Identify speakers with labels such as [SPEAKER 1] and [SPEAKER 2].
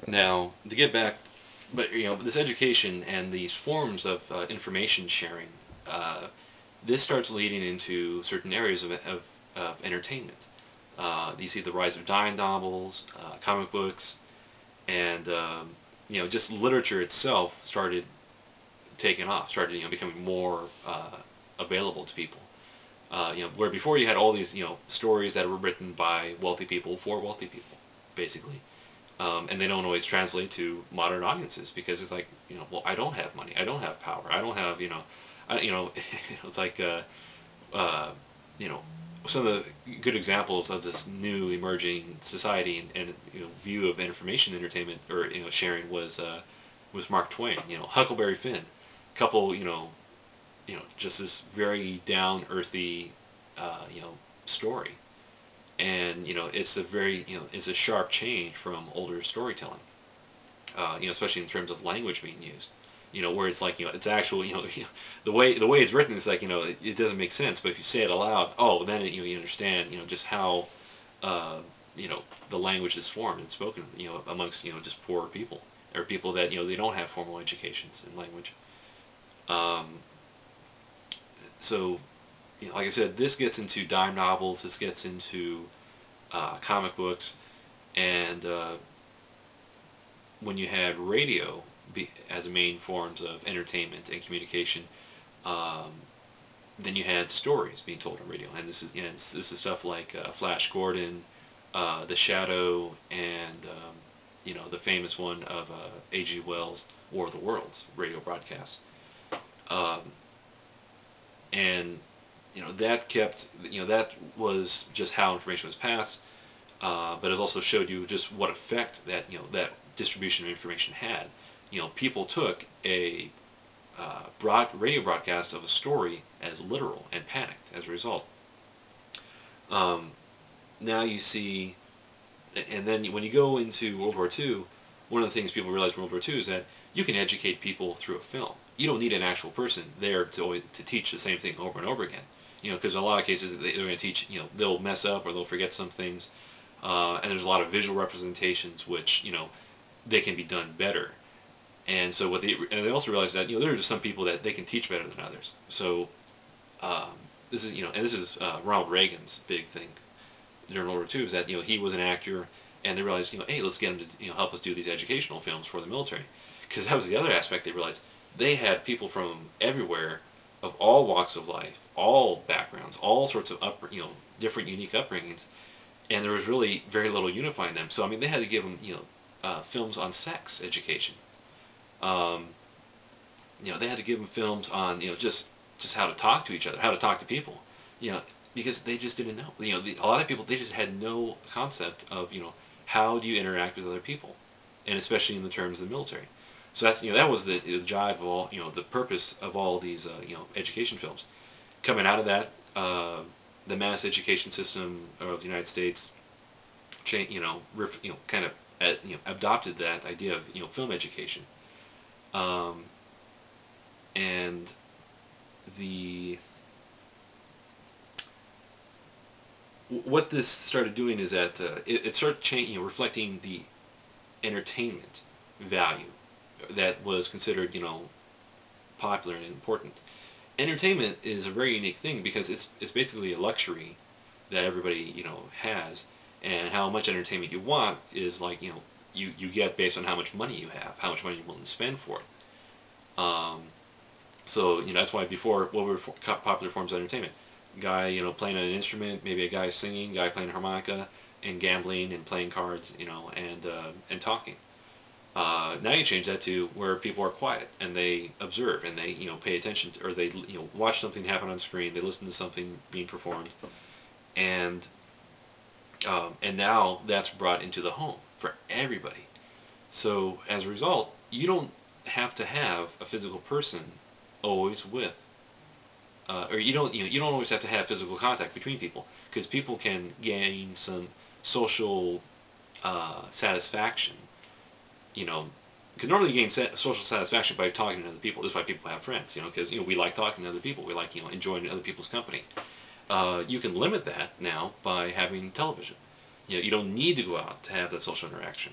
[SPEAKER 1] Now, to get back, but this education and these forms of information sharing, this starts leading into certain areas of entertainment. You see the rise of dime novels, comic books, and just literature itself started taking off, started becoming more available to people. Where before you had all these stories that were written by wealthy people for wealthy people, basically. And they don't always translate to modern audiences because it's like, well, I don't have money, I don't have power, I don't have, it's like, you know, some of the good examples of this new emerging society and view of information entertainment or sharing was Mark Twain. Huckleberry Finn, couple, just this very down earthy, story, and it's a very it's a sharp change from older storytelling, especially in terms of language being used, where it's like it's actual the way it's written is like it doesn't make sense, but if you say it aloud, oh, then you understand just how the language is formed and spoken amongst just poorer people or people that they don't have formal educations in language. So like I said, this gets into dime novels, this gets into comic books, and when you had radio as a main forms of entertainment and communication, um, then you had stories being told on radio, and this is stuff like Flash Gordon, The Shadow, and the famous one of A.G. Wells' War of the Worlds radio broadcast, um, and that kept that was just how information was passed, but it also showed you just what effect that that distribution of information had. People took a radio broadcast of a story as literal and panicked as a result. Um, Now you see, and then when you go into World War II, one of the things people realized in World War II is that you can educate people through a film. You don't need an actual person there to teach the same thing over and over again. Because in a lot of cases they're going to teach, they'll mess up or they'll forget some things, and there's a lot of visual representations which they can be done better. And so and they also realize that there are just some people that they can teach better than others. So this is and this is Ronald Reagan's big thing during World War II is that he was an actor, and they realized hey, let's get him to help us do these educational films for the military, because that was the other aspect. They realized they had people from everywhere, of all walks of life, all backgrounds, all sorts of different unique upbringings, and there was really very little unifying them. So I mean, they had to give them films on sex education. Um, they had to give them films on just how to talk to each other, how to talk to people, because they just didn't know. A lot of people, they just had no concept of how do you interact with other people, and especially in the terms of the military. So that's that was the jive of all the purpose of all these education films. Coming out of that, the mass education system of the United States, kind of adopted that idea of film education, um, and the what this started doing is that it started changing, reflecting the entertainment value that was considered popular and important. Entertainment is a very unique thing because it's basically a luxury that everybody has, and how much entertainment you want is like you get based on how much money you have, how much money you're willing to spend for it. So that's why before, what were popular forms of entertainment? Guy playing an instrument, maybe a guy singing, guy playing a harmonica, and gambling and playing cards, and talking. Now you change that to where people are quiet and they observe and they pay attention to, or they watch something happen on screen, they listen to something being performed, and now that's brought into the home for everybody. So as a result, you don't have to have a physical person always with, or you don't always have to have physical contact between people, because people can gain some social satisfaction. Because normally you gain social satisfaction by talking to other people. This is why people have friends. Because we like talking to other people. We like enjoying other people's company. You can limit that now by having television. You don't need to go out to have that social interaction.